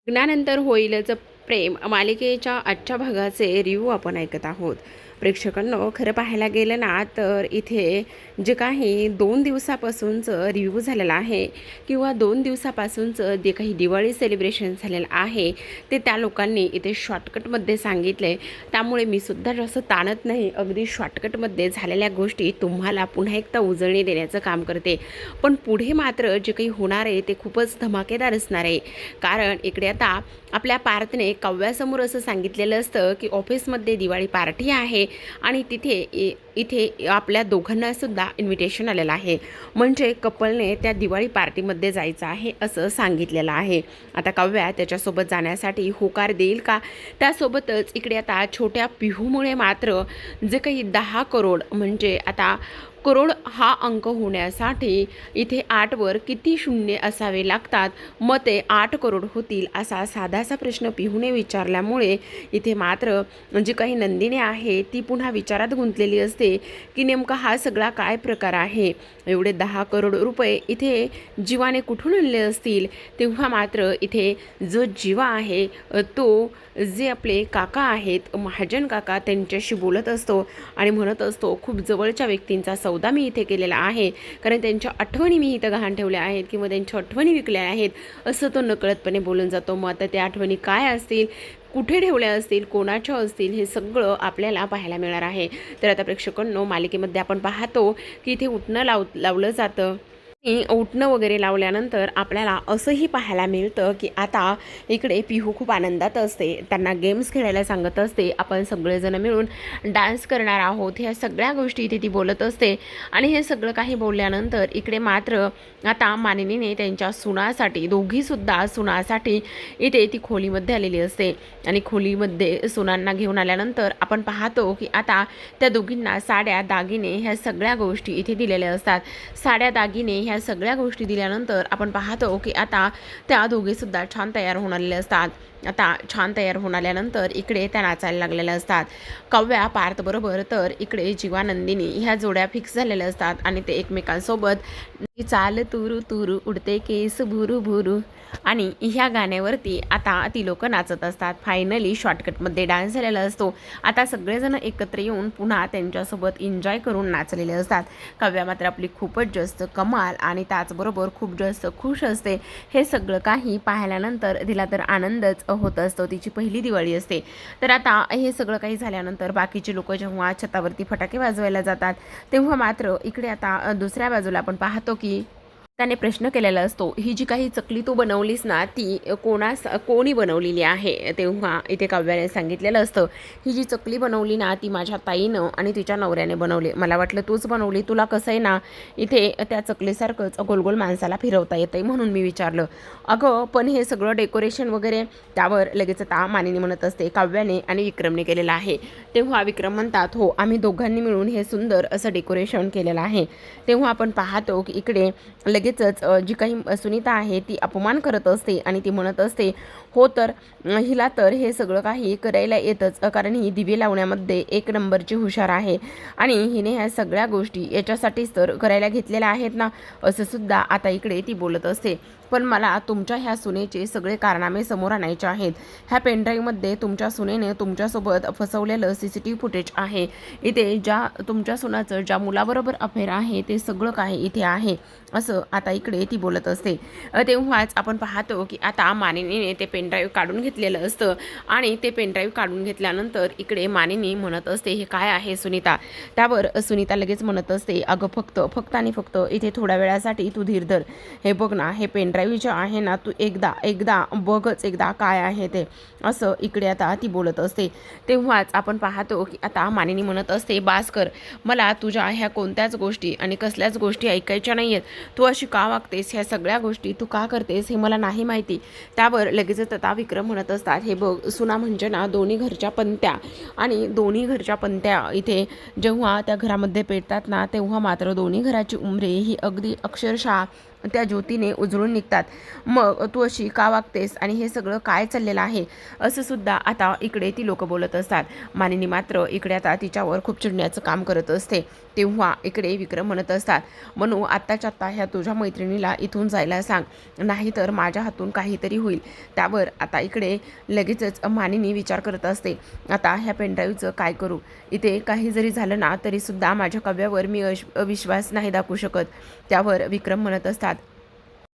लग्नानंतर होईलच प्रेम मालिकेच्या आजच्या भागाचे रिव्ह्यू आपण ऐकत आहोत. प्रेक्षकांनो, खरं पाहायला गेलं ना तर इथे जे काही 2 दिवसापासूनचं रिव्ह्यू झालेलं आहे किंवा 2 दिवसापासूनचं जे काही दिवाळी सेलिब्रेशन झालेलं आहे ते त्या लोकांनी इथे शॉर्टकटमध्ये सांगितले. त्यामुळे मी सुद्धा जास्त ताणत नाही, अगदी शॉर्टकटमध्ये झालेल्या गोष्टी तुम्हाला पुन्हा एकदा उजळणी देण्याचं काम करते. पण पुढे मात्र जे काही होणार आहे ते खूपच धमाकेदार असणार आहे. कारण इकडे आता आपल्या पार्थने काव्यासमोर असं सांगितलेलं असतं की ऑफिसमध्ये दिवाळी पार्टी आहे आणि इथे आपल्या दोघांना सुद्धा इन्व्हिटेशन आलेलं आहे. म्हणजे कपलने त्या दिवाळी पार्टीमध्ये जायचं आहे असं सांगितलेलं आहे. आता काव्या त्याच्यासोबत जाण्यासाठी होकार देईल का? त्यासोबतच इकडे आता छोट्या पिहूमुळे मात्र जे काही 10 करोड म्हणजे आता करोड हा अंक होण्यासाठी इथे 8वर किती शून्य असावे लागतात, मग ते 8 करोड होतील असा साधासा प्रश्न पिहूने विचारल्यामुळे इथे मात्र जी काही नंदिनी आहे ती पुन्हा विचारात गुंतलेली असते की नेमका हा सगळा काय प्रकार आहे. एवढे 10 करोड रुपये इथे जीवाने कुठून आणले असतील. तेव्हा मात्र इथे जो जीवा आहे तो जे आपले काका आहेत महाजन काका त्यांच्याशी बोलत असतो आणि म्हणत असतो खूप जवळच्या व्यक्तींचा सौदा मी इथे केलेला आहे, कारण त्यांच्या आठवणी मी इथं गहाण ठेवल्या आहेत किंवा त्यांच्या आठवणी विकल्या आहेत असं तो नकळतपणे बोलून जातो. मग आता त्या आठवणी काय असतील, कुठे ठेवल्या असतील, कोणाच्या असतील, हे सगळं आपल्याला पाहायला मिळणार आहे. तर आता प्रेक्षकांनो, मालिकेमध्ये आपण पाहतो की इथे उठणं लावलं जातं. उठणं वगैरे लावल्यानंतर आपल्याला असंही पाहायला मिळतं की आता इकडे पिहू खूप आनंदात असते. त्यांना गेम्स खेळायला सांगत असते, आपण सगळेजण मिळून डान्स करणार आहोत, ह्या सगळ्या गोष्टी इथे ती बोलत असते. आणि हे सगळं काही बोलल्यानंतर इकडे मात्र आता मानिनीने त्यांच्या सुनासाठी, दोघीसुद्धा सुनासाठी इथे ती खोलीमध्ये आलेली असते. आणि खोलीमध्ये सुनांना घेऊन आल्यानंतर आपण पाहतो की आता त्या दोघींना साड्या दागिने ह्या सगळ्या गोष्टी इथे दिलेल्या असतात. साड्या दागिने ह्या सगळ्या गोष्टी दिल्यानंतर आपण पाहतो की आता त्या दोघेसुद्धा छान तयार होऊन आलेले असतात. आता छान तयार होऊन आल्यानंतर इकडे त्या नाचायला लागलेल्या असतात. काव्या पार्थबरोबर तर इकडे जीवा नंदिनी ह्या जोड्या फिक्स झालेल्या असतात आणि ते एकमेकांसोबत चाल तुरू तुरू उडते केस भुरू भुरू आणि ह्या गाण्यावरती आता ती लोक नाचत असतात. फायनली शॉर्टकटमध्ये डान्स झालेला असतो. आता सगळेजण एकत्र येऊन पुन्हा त्यांच्यासोबत एन्जॉय करून नाचलेले असतात. काव्या मात्र आपली खूपच जास्त कमाल आणि त्याचबरोबर खूप जास्त खुश असते. हे सगळं काही पाहिल्यानंतर तिला तर आनंदच होत असतो. तिची पहिली दिवाळी असते. तर आता हे सगळं काही झाल्यानंतर बाकीचे लोक जेव्हा छतावरती फटाके वाजवायला जातात तेव्हा मात्र इकडे आता दुसऱ्या बाजूला आपण पाहतो की त्याने प्रश्न केलेला असतो, ही जी काही चकली तू बनवलीस ना ती कोणी बनवलेली आहे. तेव्हा इथे काव्याने सांगितलेलं असतं, ही जी चकली बनवली ना ती माझ्या ताईनं आणि तिच्या नवऱ्याने बनवली. मला वाटलं तूच बनवली, तुला कसं आहे ना इथे त्या चकलीसारखंच गोलगोल माणसाला फिरवता येतं म्हणून मी विचारलं. अगं पण हे सगळं डेकोरेशन वगैरे, त्यावर लगेच आता मानिनी म्हणत असते काव्याने आणि विक्रमने केलेलं आहे. तेव्हा विक्रम म्हणतात, हो आम्ही दोघांनी मिळून हे सुंदर असं डेकोरेशन केलेलं आहे. तेव्हा आपण पाहतो की इकडे लगेचच जी काही सुनीता आहे ती अपमान करत असते आणि ती म्हणत असते, हो तर हिला तर हे सगळं काही करायला येतच, कारण ही दिवे लावण्यामध्ये एक नंबरची हुशार आहे आणि हिने ह्या सगळ्या गोष्टी याच्यासाठीच तर करायला घेतलेल्या आहेत ना, असं सुद्धा आता इकडे ती बोलत असते. पण मला तुमच्या ह्या सुनेचे सगळे कारनामे समोर आणायचे आहेत. ह्या पेनड्राईव्हमध्ये तुमच्या सुनेने तुमच्यासोबत फसवलेलं CCTV फुटेज आहे. इथे ज्या तुमच्या सुनाचं ज्या मुलाबरोबर अफेअर आहे ते सगळं काही इथे आहे असं आता इकडे ती बोलत असते. तेव्हाच आपण पाहतो की आता मानिनीने ते पेनड्राईव्ह काढून घेतलेलं असतं आणि ते पेनड्राईव्ह काढून घेतल्यानंतर इकडे मानिनी म्हणत असते, हे काय आहे सुनीता? त्यावर सुनीता लगेच म्हणत असते, अगं फक्त आणि फक्त इथे थोड्या वेळासाठी तू धीर धर. हे बघ ना, हे पेनड्राईव्ह जे आहे ना तू एकदा बघच एकदा काय आहे ते, असं इकडे आता ती बोलत असते. तेव्हाच आपण पाहतो की आता मानिनी म्हणत असते, बास कर, मला तुझ्या ह्या कोणत्याच गोष्टी आणि कसल्याच गोष्टी ऐकायच्या नाही आहेत. तू अशी का वागतेस, ह्या सगळ्या गोष्टी तू का करतेस हे मला नाही माहिती. त्यावर लगेचच आता विक्रम म्हणत असतात, हे बघ सुना म्हणजे ना दोन्ही घरच्या पंत्या, आणि दोन्ही घरच्या पंत्या इथे जेव्हा त्या घरामध्ये पेटतात ना तेव्हा मात्र दोन्ही घराची उंबरे ही अगदी अक्षरशः त्या ज्योतीने उजळून निघतात. मग तू अशी का वागतेस आणि हे सगळं काय चाललेलं आहे असं सुद्धा आता इकडे ती लोक बोलत असतात. मानिनी मात्र इकडे आता तिच्यावर खूप चिडण्याचं काम करत असते. तेव्हा इकडे विक्रम म्हणत असतात, म्हणू आत्ताच्या आत्ता ह्या तुझ्या मैत्रिणीला इथून जायला सांग, नाहीतर माझ्या हातून काहीतरी होईल. त्यावर आता इकडे लगेचच मानिनी विचार करत असते, आता ह्या पेनड्राईव्हचं काय करू. इथे काही जरी झालं ना तरीसुद्धा माझ्या काव्यावर मी अविश्वास नाही दाखवू शकत. त्यावर विक्रम म्हणत असतात,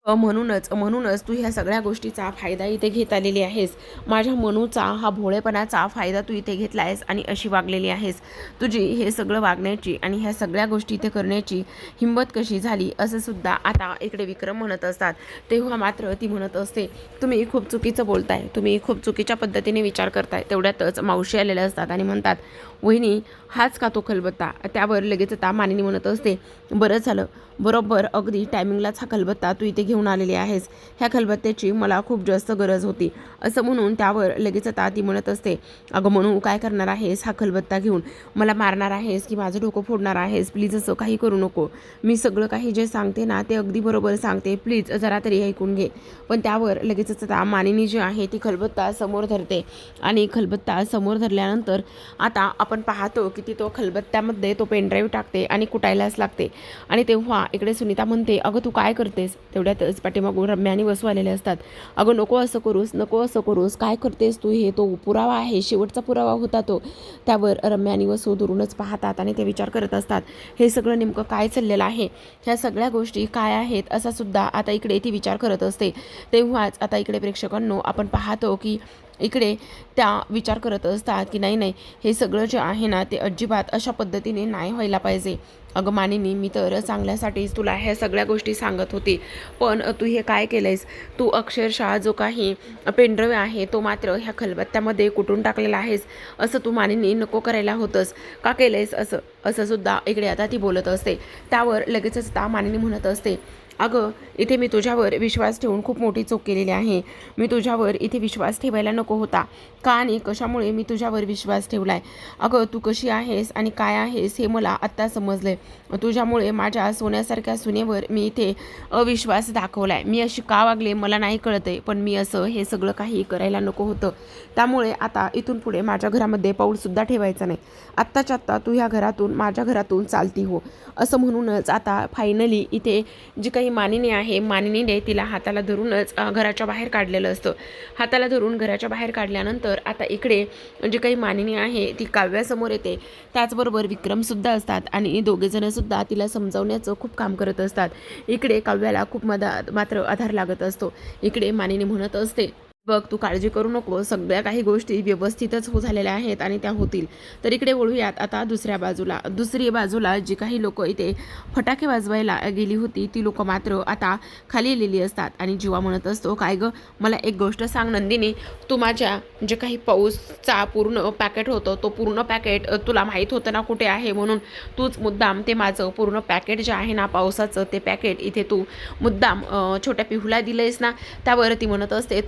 म्हणूनच तू ह्या सगळ्या गोष्टीचा फायदा इथे घेत आलेली आहेस. माझ्या मनूचा हा भोळेपणाचा फायदा तू इथे घेतला आहेस आणि अशी वागलेली आहेस. तुझी हे सगळं वागण्याची आणि ह्या सगळ्या गोष्टी इथे करण्याची हिंमत कशी झाली, असं सुद्धा आता इकडे विक्रम म्हणत असतात. तेव्हा मात्र ती म्हणत असते, तुम्ही खूप चुकीचं बोलताय, तुम्ही खूप चुकीच्या पद्धतीने विचार करताय. तेवढ्यातच मावशी आलेल्या असतात आणि म्हणतात, वहिनी हाच का तो खलबत्ता. त्यावर लगेच आता मानिनी म्हणत असते, बरं झालं, बरोबर अगदी टायमिंगलाच हा खलबत्ता तू इथे घेऊन आलेली आहेस. ह्या खलबत्त्याची मला खूप जास्त गरज होती. असं म्हणून त्यावर लगेच आता ती म्हणत असते, अगं म्हणू काय करणार आहेस हा खलबत्ता घेऊन, मला मारणार आहेस की माझं डोकं फोडणार आहेस. प्लीज असं काही करू नको. मी सगळं काही जे सांगते ना ते अगदी बरोबर सांगते, प्लीज जरा तरी ऐकून घे. पण त्यावर लगेचच आता मानिनी जी आहे ती खलबत्ता समोर धरते आणि खलबत्ता समोर धरल्यानंतर आता आपण पाहतो की ती तो खलबत्त्यामध्ये तो पेनड्राईव्ह टाकते आणि कुटायलाच लागते. आणि तेव्हा इकडे सुनीता म्हणते, अगं तू काय करतेस. तेवढ्यातच पाठीमागून रम्या आणि वसू आलेले असतात. अगं नको असं करूस, नको असं करूस, काय करतेस तू, हे तो पुरावा आहे, शेवटचा पुरावा होता तो. त्यावर रम्या आणि वसू दुरूनच पाहतात आणि ते विचार करत असतात, हे सगळं नेमकं काय चाललेलं आहे, ह्या सगळ्या गोष्टी काय आहेत, असा सुद्धा आता इकडे ती विचार करत असते. तेव्हाच आता इकडे प्रेक्षकांनो आपण पाहतो की इकडे त्या विचार करत असतात की नाही, हे सगळं जे आहे ना ते अजिबात अशा पद्धतीने नाही व्हायला पाहिजे. अगं मानिनी, मी तर चांगल्यासाठीच तुला ह्या सगळ्या गोष्टी सांगत होती, पण तू हे काय केलंयस. तू अक्षरशः जो काही पेनड्राईव्ह आहे तो मात्र ह्या खलबत्त्यामध्ये कुटून टाकलेला आहेस. असं तू मानिनी नको करायला होतंस, का केलंयस असं असं सुद्धा इकडे आता ती बोलत असते. त्यावर लगेचच आता मानिनी म्हणत असते, अगं इथे मी तुझ्यावर विश्वास ठेवून खूप मोठी चूक केलेली आहे. मी तुझ्यावर इथे विश्वास ठेवायला नको होता. का आणि कशामुळे मी तुझ्यावर विश्वास ठेवलाय. अगं तू कशी आहेस आणि काय आहेस हे मला आत्ता समजलंय. तुझ्यामुळे माझ्या सोन्यासारख्या सुनेवर मी इथे अविश्वास दाखवलाय. मी अशी का वागले मला नाही कळतंय, पण मी असं हे सगळं काही करायला नको होतं. त्यामुळे आता इथून पुढे माझ्या घरामध्ये पाऊलसुद्धा ठेवायचं नाही. आत्ताच्या आत्ता तू ह्या घरातून माझ्या घरातून चालती हो. असं म्हणूनच आता फायनली इथे जी काही मानिनी आहे, मानिनीने तिला हाताला धरूनच घराच्या बाहेर काढलेलं असतं. हाताला धरून घराच्या बाहेर काढल्यानंतर आता इकडे जी काही मानिनी आहे ती काव्यासमोर येते. त्याचबरोबर विक्रमसुद्धा असतात आणि दोघेजणसुद्धा तिला समजावण्याचं खूप काम करत असतात. इकडे काव्याला खूप मात्र आधार लागत असतो. इकडे मानिनी म्हणत असते, बघ तू काळजी करू नको, सगळ्या काही गोष्टी व्यवस्थितच झालेल्या आहेत आणि त्या होतील. तर इकडे वळूयात आता दुसरी बाजूला जी काही लोक इथे फटाके वाजवायला गेली होती ती लोक मात्र आता खाली आलेली असतात आणि जीवा म्हणत असतो, काय गं मला एक गोष्ट सांग नंदिनी, तू माझ्या जे काही पाऊसचा पूर्ण पॅकेट होतं तो पूर्ण पॅकेट तुला माहीत होतं ना कुठे आहे, म्हणून तूच मुद्दाम ते माझं पूर्ण पॅकेट जे आहे ना पावसाचं ते पॅकेट इथे तू मुद्दाम छोट्या पिहूला दिलंयस ना. त्यावर ती म्हणत असते,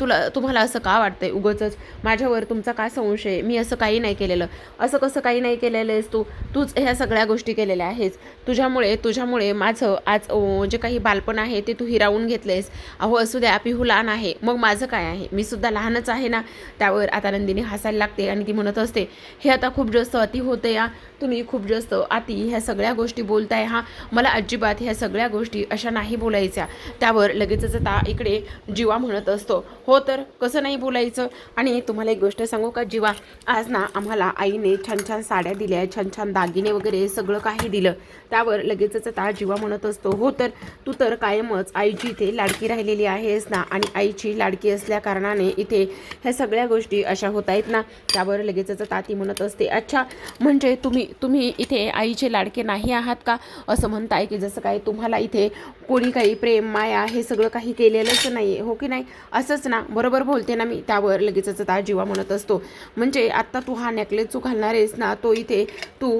तुम्हाला असं का वाटतंय उगाचच, माझ्यावर तुमचा काय संशय, मी असं काही नाही केलेलं. असं कसं काही नाही केलेलं आहेस तूच ह्या सगळ्या गोष्टी केलेल्या आहेस. तुझ्यामुळे माझं आज जे काही बालपण आहे ते तू हिरावून घेतलेस. अहो असू द्या, पिहू लहान आहे, मग माझं काय आहे, मी सुद्धा लहानच आहे ना. त्यावर आता नंदिनी हसायला लागते आणि ती म्हणत असते, हे आता खूप जास्त अति होते या, तुम्ही खूप जास्त अति ह्या सगळ्या गोष्टी बोलताय हा. मला अजिबात ह्या सगळ्या गोष्टी अशा नाही बोलायच्या. त्यावर लगेचच आता इकडे जीवा म्हणत असतो, हो तर कसं नाही बोलायचं. आणि तुम्हाला एक गोष्ट सांगू का जीवा, आज ना आम्हाला आईने छान छान साड्या दिल्या, छान छान दागिने वगैरे सगळं काही दिलं. त्यावर लगेचच आता जीवा म्हणत असतो, हो तर तू तर कायमच आईची इथे लाडकी राहिलेली आहेस ना, आणि आईची लाडकी असल्या कारणाने इथे ह्या सगळ्या गोष्टी अशा होत आहेत ना. त्यावर लगेचच ताती म्हणत असते, अच्छा म्हणजे तुम्ही इथे आईचे लाडके नाही आहात का, असं म्हणताय की जसं काय तुम्हाला इथे कोणी काही प्रेम माया हे सगळं काही केलेलंच नाही, हो की नाही, असंच ना, बरोबर बोलते ना मी. त्यावर लगेचच आता जीवा म्हणत असतो, म्हणजे आत्ता तू हा नेकलेस जो घालणार आहेस ना तो इथे तू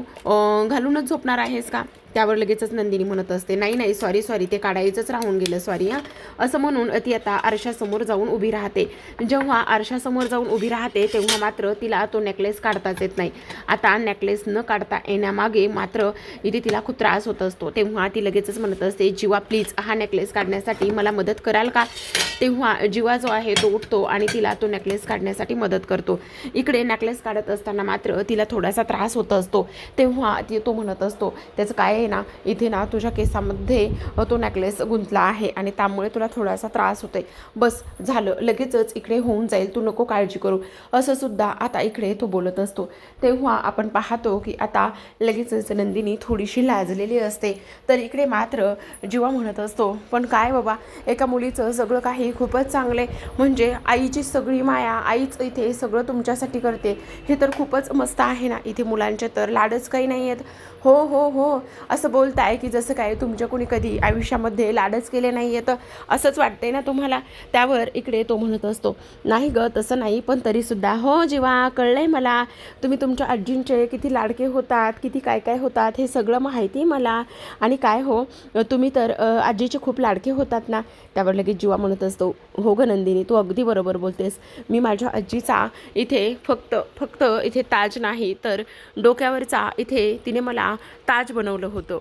घालूनच झोपणार आहेस का. त्यावर लगेचच नंदिनी म्हणत असते, नाही नाही सॉरी ते काढायचंच राहून गेलं, सॉरी हां, असं म्हणून ती आता आरशासमोर जाऊन उभी राहते. जेव्हा आरशासमोर जाऊन उभी राहते तेव्हा मात्र तिला तो नेकलेस काढताच येत नाही. आता नेकलेस न काढता येण्यामागे मात्र इथे तिला खूप त्रास होत असतो. तेव्हा ती लगेचच म्हणत असते, जीवा प्लीज हा नेकलेस काढण्यासाठी मला मदत कराल का? तेव्हा जीवा जो आहे तो उठतो आणि तिला तो नेकलेस काढण्यासाठी मदत करतो. इकडे नेकलेस काढत असताना मात्र तिला थोडासा त्रास होत असतो. तेव्हा तो म्हणत असतो, त्याचं काय आहे ना, इथे ना तुझ्या केसामध्ये तो नेकलेस गुंतला आहे आणि त्यामुळे तुला थोडासा त्रास होतोय, बस झालं, लगेचच इकडे होऊन जाईल, तू नको काळजी करू, असं सुद्धा आता इकडे तो बोलत असतो. तेव्हा आपण पाहतो की आता लगेचच नंदिनी थोडीशी लाजलेली असते. तर इकडे मात्र जीवा म्हणत असतो, पण काय बाबा, एका मुलीचं सगळं काही खूपच चांगले, म्हणजे आईची सगळी माया, आईच इथे सगळं तुमच्यासाठी करते, हे तर खूपच मस्त आहे ना, इथे मुलांचे तर लाडच काही नाही आहेत. हो हो हो असं बोलताय की जसं काय तुमच्या कोणी कधी आयुष्यामध्ये लाडच केले नाही आहेत असंच वाटतंय ना तुम्हाला? त्यावर इकडे तो म्हणत असतो, नाही ग तसं नाही, पण तरीसुद्धा हो जीवा, कळलंय मला, तुम्ही तुमच्या आजींचे किती लाडके होतात, किती काय काय होतात, हे सगळं माहिती आहे मला. आणि काय हो, तुम्ही तर आजीचे खूप लाडके होतात ना? त्यावर लगेच जीवा म्हणत असतो, हो ग नंदिनी, तू अगदी बरोबर बोलतेस, मी माझ्या आजीचा इथे फक्त इथे ताज नाही तर डोक्यावरचा इथे तिने मला ताज बनवलं होतं.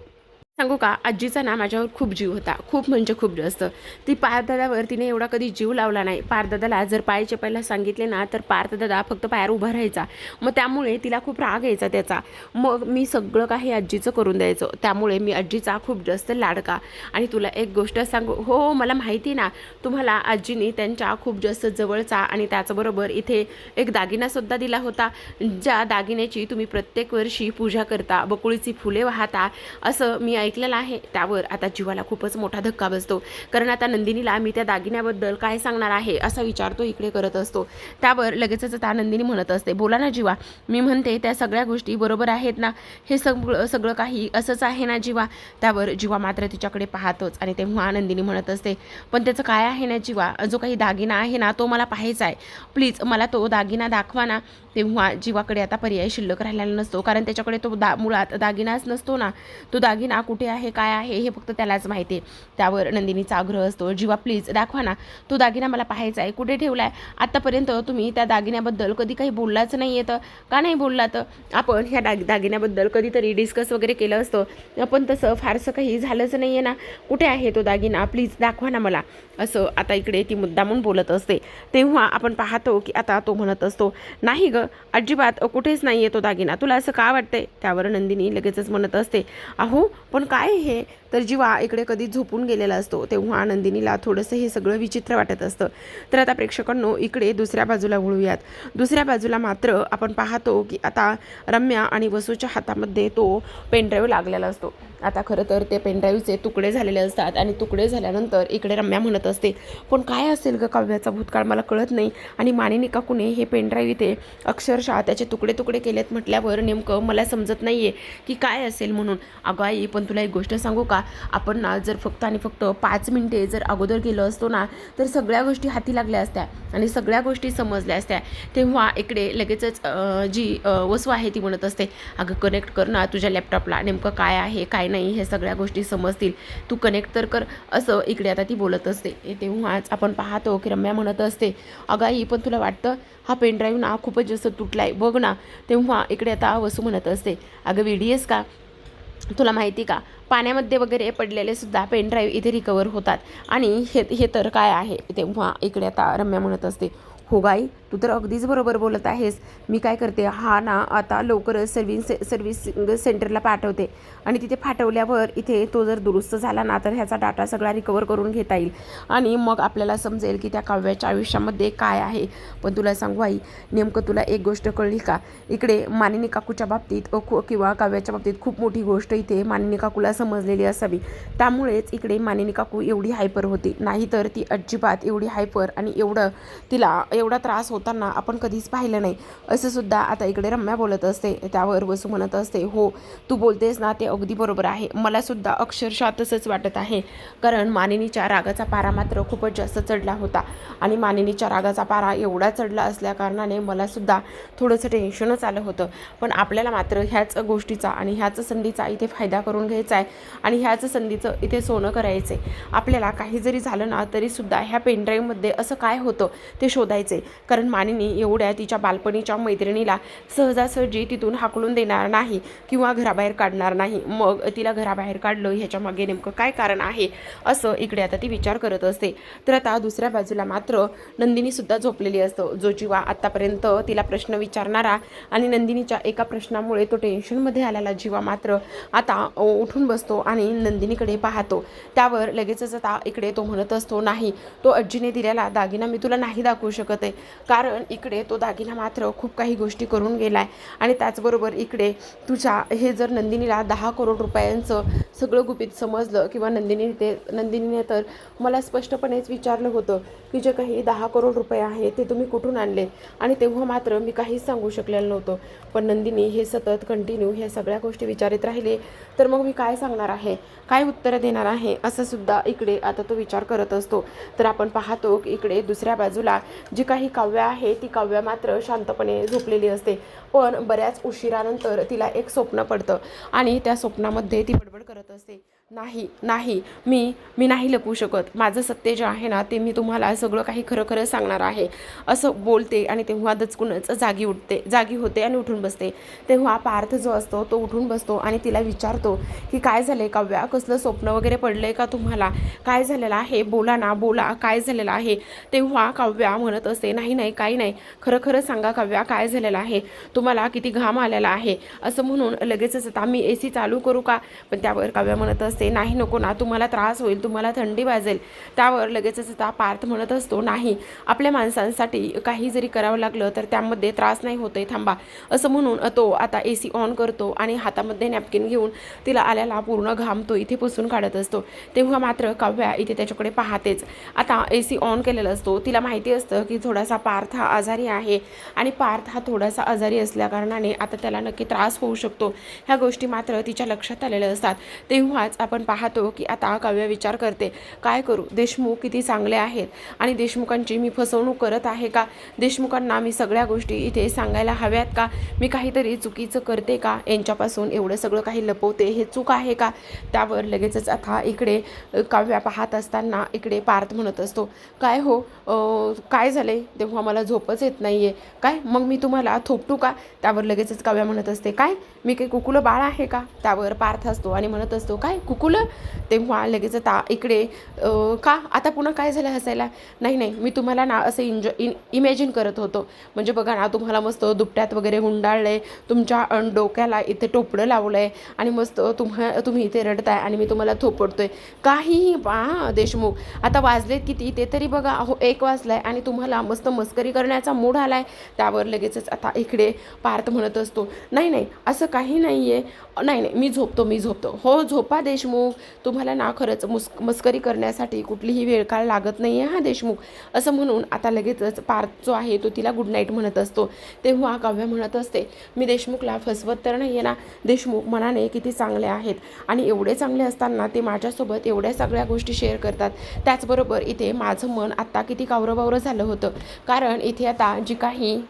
सांगू का, आजीचा ना माझ्यावर खूप जीव होता, खूप म्हणजे खूप जास्त. ती पारदादावर तिने एवढा कधी जीव लावला नाही. पारदादाला जर पाय चेपायला सांगितले ना तर पारदादा फक्त पायावर उभा राहायचा. मग त्यामुळे तिला खूप राग यायचा त्याचा. मग मी सगळं काही आजीचं करून द्यायचं, त्यामुळे मी आजीचा खूप जास्त लाडका. आणि तुला एक गोष्ट सांगू, हो मला माहिती ना, तुम्हाला आजीने त्यांच्या खूप जास्त जवळचा आणि त्याचबरोबर इथे एक दागिनासुद्धा दिला होता, ज्या दागिन्याची तुम्ही प्रत्येक वर्षी पूजा करता, बकुळीची फुले वाहता, असं मी ऐकलेलं आहे. त्यावर आता जीवाला खूपच मोठा धक्का बसतो, कारण आता नंदिनीला मी त्या दागिन्याबद्दल काय सांगणार आहे असा विचार तो इकडे करत असतो. त्यावर लगेचच त्या नंदिनी म्हणत असते, बोला ना जीवा, मी म्हणते त्या सगळ्या गोष्टी बरोबर आहेत ना, हे सगळं काही असंच आहे ना जीवा? त्यावर जीवा मात्र तिच्याकडे पाहतोच आणि तेव्हा नंदिनी म्हणत असते, पण त्याचं काय आहे ना जीवा, जो काही दागिना आहे ना तो मला पाहायचा आहे, प्लीज मला तो दागिना दाखवा ना. तेव्हा जीवाकडे आता पर्याय शिल्लक राहिलेला नसतो, कारण त्याच्याकडे तो मुळात दागिनाच नसतो ना, तो दागिना कुठे आहे काय आहे हे फक्त त्यालाच माहिती आहे. त्यावर नंदिनीचा आग्रह असतो, जीवा प्लीज दाखवा ना, तो दागिना मला पाहायचा आहे, कुठे ठेवला आहे? आत्तापर्यंत तुम्ही त्या दागिन्याबद्दल कधी काही बोललाच नाही येतं, का नाही बोललात? आपण ह्या दागिन्याबद्दल कधीतरी डिस्कस वगैरे केलं असतं, पण तसं फारसं काही झालंच नाही आहे ना, कुठे आहे तो दागिना, प्लीज दाखवा ना मला, असं आता इकडे ती मुद्दामून बोलत असते. तेव्हा आपण पाहतो की आता तो म्हणत असतो, नाही ग अजिबात कुठेच नाही आहे तो दागिना, तुला असं का वाटतंय? त्यावर नंदिनी लगेचच म्हणत असते, अहो पण काय हे? तर जीवा इकडे कधी झोपून गेलेला असतो. तेव्हा नंदिनीला थोडंसं हे सगळं विचित्र वाटत असतं. तर आता प्रेक्षकांनो इकडे दुसऱ्या बाजूला वळूयात. दुसऱ्या बाजूला मात्र आपण पाहतो की आता रम्या आणि वसूच्या हातामध्ये तो पेनड्राईव्ह लागलेला असतो. आता खरं तर ते पेनड्राईव्हचे तुकडे झालेले असतात आणि तुकडे झाल्यानंतर इकडे रम्या म्हणत असते, पण काय असेल ग काव्याचा भूतकाळ, मला कळत नाही. आणि मानिनी काकूने हे पेनड्राईव्ह इथे अक्षरशः त्याचे तुकडे तुकडे केलेत म्हटल्यावर नेमकं मला समजत नाही आहे की काय असेल म्हणून. अगं आई, पण तुला एक गोष्ट सांगू का, आपण ना जर फक्त आणि फक्त 5 मिनिटे जर अगोदर गेलो असतो ना तर सगळ्या गोष्टी हाती लागल्या असत्या आणि सगळ्या गोष्टी समजल्या असत्या. तेव्हा इकडे लगेचच जी वसू आहे ती म्हणत असते, अगं कनेक्ट कर ना तुझ्या लॅपटॉपला, नेमकं काय आहे काय नाही हे सगळ्या गोष्टी समजतील, तू कनेक्ट तर कर, असं इकडे आता ती बोलत असते. तेव्हाच आपण पाहतो की रम्या म्हणत असते, अगं आई पण तुला वाटतं हा पेनड्राईव्ह ना खूपच जास्त तुटला आहे बघ ना. तेव्हा इकडे आता वसू म्हणत असते, अगं वेडीयेस का, तुला माहिती का, पाण्यामध्ये वगैरे पडलेले सुद्धा पेनड्राईव्ह इथे रिकवर होतात आणि हे तर काय आहे. तेव्हा इकडे आता रम्या म्हणत असते, हो गाई तू तर अगदीच बरोबर बोलत आहेस, मी काय करते, हा ना आता लवकरच सर्व्हिसिंग सेंटरला पाठवते आणि तिथे पाठवल्यावर इथे तो जर दुरुस्त झाला ना तर ह्याचा डाटा सगळा रिकवर करून घेता येईल आणि मग आपल्याला समजेल की त्या काव्याच्या आयुष्यामध्ये काय आहे. पण तुला सांगू आई, नेमकं तुला एक गोष्ट कळली का, इकडे मानिनी काकूच्या बाबतीत किंवा काव्याच्या बाबतीत खूप मोठी गोष्ट इथे मानिनी काकूला समजलेली असावी, त्यामुळेच इकडे मानिनी काकू एवढी हायपर होती, नाहीतर ती अजिबात एवढी हायपर आणि एवढं तिला एवढा त्रास होताना आपण कधीच पाहिलं नाही, असं सुद्धा आता इकडे रम्या बोलत असते. त्यावर वसू म्हणत असते, हो तू बोलतेस ना ते अगदी बरोबर आहे, मला सुद्धा अक्षरशः तसंच वाटत आहे. कारण मानिनीच्या रागाचा पारा मात्र खूपच जास्त चढला होता आणि मानिनीच्या रागाचा पारा एवढा चढला असल्या कारणाने मला सुद्धा थोडंसं टेन्शनच आलं होतं. पण आपल्याला मात्र ह्याच गोष्टीचा आणि ह्याच संधीचा इथे फायदा करून घ्यायचा आहे आणि ह्याच संधीचं इथे सोनं करायचं आहे. आपल्याला काही जरी झालं ना तरीसुद्धा ह्या पेनड्राईव्हमध्ये असं काय होतं ते शोधायचे. कारण मानिनी एवढ्या तिच्या बालपणीच्या मैत्रिणीला सहजासहजी तिथून हाकलून देणार नाही किंवा घराबाहेर काढणार नाही. मग तिला घराबाहेर काढलं ह्याच्या मागे नेमकं काय कारण आहे असं इकडे आता ती विचार करत असते. तर आता दुसऱ्या बाजूला मात्र नंदिनीसुद्धा झोपलेली असतो. जो जीवा आत्तापर्यंत तिला प्रश्न विचारणारा आणि नंदिनीच्या एका प्रश्नामुळे तो टेन्शनमध्ये आलेला जीवा मात्र आता उठून बसतो आणि नंदिनीकडे पाहतो. त्यावर लगेचच आता इकडे तो म्हणत असतो, नाही तो आजीने दिलेला दागिना मी तुला नाही दाखवू शकत आहे. कारण इकडे तो दागिना मात्र खूप काही गोष्टी करून गेलाय आणि त्याचबरोबर इकडे तुझ्या हे जर नंदिनीला 10 करोड रुपयांचं सगळं गुपित समजलं किंवा नंदिनीने तर मला स्पष्टपणेच विचारलं होतं की जे काही 10 करोड रुपये आहेत ते तुम्ही कुठून आणले आणि तेव्हा मात्र मी काहीच सांगू शकलेलं नव्हतं. पण नंदिनी हे सतत कंटिन्यू ह्या सगळ्या गोष्टी विचारित राहिले तर मग मी काय सांगणार आहे, काय उत्तर देणार आहे असं सुद्धा इकडे आता तो विचार करत असतो. तर आपण पाहतो की इकडे दुसऱ्या बाजूला जी काही काव्या आहे ती काव्या मात्र शांतपणे झोपलेली असते. पण बऱ्याच उशिरानंतर तिला एक स्वप्न पडतं आणि त्या स्वप्नामध्ये ती बडबड करत असते, नाही नाही मी नाही लपवू शकत, माझं सत्य जे आहे ना ते मी तुम्हाला सगळं काही खरं खरं सांगणार आहे असं बोलते. आणि तेव्हा दचकूनच जागी होते आणि उठून बसते. तेव्हा पार्थ जो असतो तो उठून बसतो आणि तिला विचारतो की काय झालंय काव्या, कसलं स्वप्न वगैरे पडलंय का तुम्हाला, काय झालेलं आहे, बोला ना बोला, काय झालेलं आहे. तेव्हा काव्या म्हणत असते, नाही नाही काही नाही, खरं खरं सांगा काव्या काय झालेलं आहे, तुम्हाला किती घाम आलेला आहे. असं म्हणून लगेचच आता मी AC चालू करू का. पण त्यावर काव्या म्हणत असते, नाही नको ना, तुम्हाला त्रास होईल, तुम्हाला थंडी वाजेल. त्यावर लगेचच आता पार्थ म्हणत असतो, नाही आपल्या माणसांसाठी काही जरी करावं लागलं तर त्यामध्ये त्रास नाही होतंय, थांबा. असं म्हणून तो आता AC ऑन करतो आणि हातामध्ये नॅपकिन घेऊन तिला आल्याला पूर्ण घाम तो इथे पुसून काढत असतो. तेव्हा मात्र काव्या इथे त्याच्याकडे पाहतेच. आता AC ऑन केलेला असतो. तिला माहिती असतं की थोडासा पार्थ हा आजारी आहे आणि पार्थ हा थोडासा आजारी असल्याकारणाने आता त्याला नक्की त्रास होऊ शकतो. ह्या गोष्टी मात्र तिच्या लक्षात आलेल्या असतात. तेव्हाच आपण पाहतो की आता काव्या विचार करते, काय करू, देशमुख किती चांगले आहेत आणि देशमुखांची मी फसवणूक करत आहे का, देशमुखांना मी सगळ्या गोष्टी इथे सांगायला हव्यात का, मी काहीतरी चुकीचं करते का, यांच्यापासून एवढं सगळं काही लपवते, हे चूक आहे का. त्यावर लगेचच आता इकडे काव्या पाहत असताना इकडे पार्थ म्हणत असतो, काय हो काय झाले, तेव्हा मला झोपच येत नाहीये, काय मग मी तुम्हाला थोपटू का. त्यावर लगेचच काव्या म्हणत असते, काय मी काही कुकुलं बाळ आहे का. त्यावर पार्थ असतो आणि म्हणत असतो, काय कुकुलं. तेव्हा लगेच आता इकडे का आता पुन्हा काय झालं हसायला. नाही नाही मी तुम्हाला ना असं इमॅजिन करत होतो, म्हणजे बघा ना तुम्हाला मस्त दुपट्यात वगैरे गुंडाळलंय, तुमच्या डोक्याला इथे टोपडं लावलंय आणि मस्त तुम्ही इथे रडताय आणि मी तुम्हाला थोपडतोय. काही देशमुख आता वाजलेत किती ते तरी बघा, हो 1 वाजलाय आणि तुम्हाला मस्त मस्करी करण्याचा मूड आलाय. त्यावर लगेचच आता इकडे पार्थ म्हणत असतो, नाही नाही असं काही नाही आहे, नाही नाही मी झोपतो. हो झोपा देशमुख, तुम्हाला ना खरंच मस्करी करण्यासाठी कुठलीही वेळ काळ लागत नाही आहे हा देशमुख. असं म्हणून आता लगेचच पार्थ जो आहे तो तिला गुड नाईट म्हणत असतो. तेव्हा काव्या म्हणत असते, मी देशमुखला फसवत तर नाही आहे ना, देशमुख मनाने किती चांगले आहेत आणि एवढे चांगले असताना ते माझ्यासोबत एवढ्या सगळ्या गोष्टी शेअर करतात. त्याचबरोबर इथे माझं मन आत्ता किती कावरबावरं झालं होतं, कारण इथे आता जी काही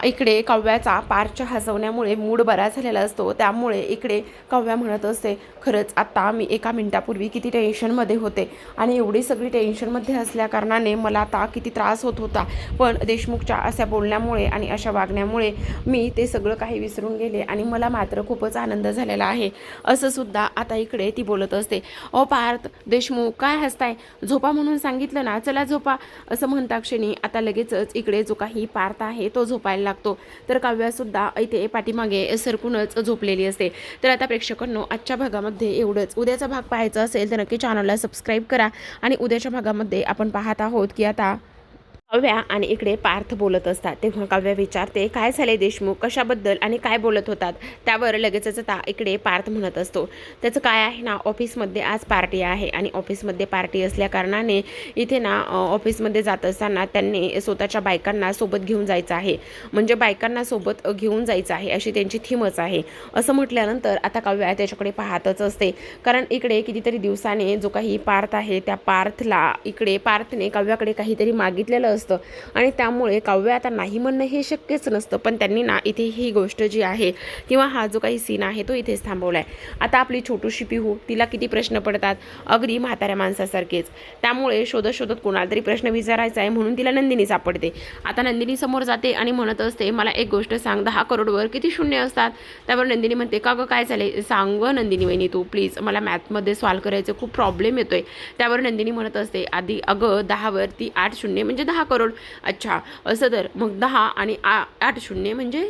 इकडे काव्याचा पारच्या हसवण्यामुळे मूड बरा झालेला असतो. त्यामुळे इकडे काव्या म्हणत असते, खरंच आता मी 1 मिनिटापूर्वी किती टेन्शनमध्ये होते आणि एवढी सगळी टेन्शनमध्ये असल्याकारणाने मला आता किती त्रास होत होता, पण देशमुखच्या अशा बोलण्यामुळे आणि अशा वागण्यामुळे मी ते सगळं काही विसरून गेले आणि मला मात्र खूपच आनंद झालेला आहे. असं सुद्धा आता इकडे ती बोलत असते. ओ पार्थ, देशमुख काय हसताय, झोपा म्हणून सांगितलं ना, चला झोपा. असं म्हणता क्षणी आता लगेचच इकडे जो काही पार्थ आहे तो झोपायला लागतो. तर काव्यासुद्धा इथे पाठीमागे सरकूनच झोपलेली असते. तर आता प्रेक्षकांनो आजच्या भागामध्ये एवढंच. उद्याचा भाग पाहायचा असेल तर नक्की चॅनलला सबस्क्राईब करा आणि उद्याच्या भागामध्ये आपण पाहत आहोत की आता काव्या आणि इकडे पार्थ बोलत असतात तेव्हा काव्या विचारते, काय झाले देशमुख, कशाबद्दल आणि काय बोलत होतात. त्यावर लगेचच इकडे पार्थ म्हणत असतो, त्याचं काय आहे ना, ऑफिसमध्ये आज पार्टी आहे आणि ऑफिसमध्ये पार्टी असल्याकारणाने इथे ना ऑफिसमध्ये जात असताना त्यांनी स्वतःच्या बायकांना सोबत घेऊन जायचं आहे, म्हणजे बायकांना सोबत घेऊन जायचं आहे अशी त्यांची थीमच आहे. असं म्हटल्यानंतर आता काव्या त्याच्याकडे पाहतच असते, कारण इकडे कितीतरी दिवसाने जो काही पार्थ आहे त्या पार्थला इकडे पार्थने काव्याकडे काहीतरी मागितलेलं असतं आणि त्यामुळे काव्य आता नाही म्हणणं हे शक्यच नसतं. पण त्यांनी ना इथे ही गोष्ट जी आहे किंवा हा जो काही सीन आहे तो इथेच थांबवला आहे. आता आपली छोटूशी पिहू, तिला किती प्रश्न पडतात अगदी म्हाताऱ्या माणसासारखेच, त्यामुळे शोधत शोधत कोणाला तरी प्रश्न विचारायचा आहे म्हणून तिला नंदिनी सापडते. आता नंदिनी समोर जाते आणि म्हणत असते, मला एक गोष्ट सांग, 10 करोडवर किती शून्य असतात. त्यावर नंदिनी म्हणते, का गं काय झाले सांग नंदिनी वहिनी तू प्लीज, मला मॅथमध्ये सॉल्व करायचं खूप प्रॉब्लेम येतोय. त्यावर नंदिनी म्हणत असते, आधी अगं 10वरती 8 शून्य म्हणजे 10 करोड. अच्छा असं तर मग 10 आणि 8 शून्य म्हणजे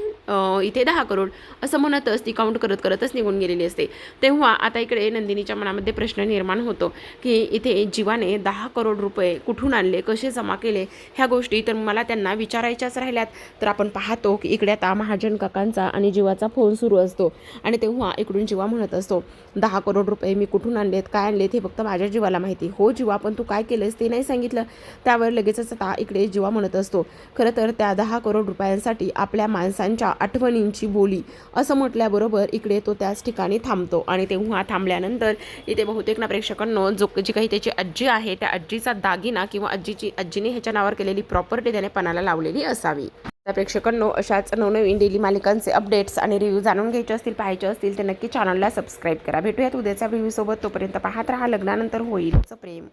इथे 10 करोड असं म्हणतच ती काउंट करत करतच निघून गेलेली असते. तेव्हा आता इकडे नंदिनीच्या मनामध्ये प्रश्न निर्माण होतो की इथे जीवाने 10 करोड रुपये कुठून आणले, कसे जमा केले, ह्या गोष्टी तर मला त्यांना विचारायच्याच राहिल्यात. तर आपण पाहतो की इकडे आता महाजन काकांचा आणि जीवाचा फोन सुरू असतो आणि तेव्हा इकडून जीवा म्हणत असतो, 10 करोड रुपये मी कुठून आणलेत, काय आणलेत हे फक्त माझ्या जीवाला माहिती. हो जीवा, पण तू काय केलंस ते नाही सांगितलं. त्यावर लगेचच आता इकडे जीवा म्हणत असतो, खरं तर त्या 10 करोड रुपयांसाठी आपल्या माणसांच्या आठवणींची बोली असं म्हटल्याबरोबर इकडे तो त्याच ठिकाणी थांबतो. आणि तेव्हा थांबल्यानंतर इथे बहुतेक ना प्रेक्षकांनो जी काही त्याची आजी आहे त्या आजीचा दागिना किंवा आजीने ह्याच्या नावावर केलेली प्रॉपर्टी त्याने पणाला लावलेली असावी. त्या प्रेक्षकांनो अशाच नवनवीन डेली मालिकांचे अपडेट्स आणि रिव्ह्यू जाणून घ्यायचे असतील, पाहायचे असतील तर नक्की चॅनलला सबस्क्राईब करा. भेटूयात उद्याच्या व्हिडिओसोबत. तोपर्यंत पाहत राहा लग्नानंतर होईलचं प्रेम.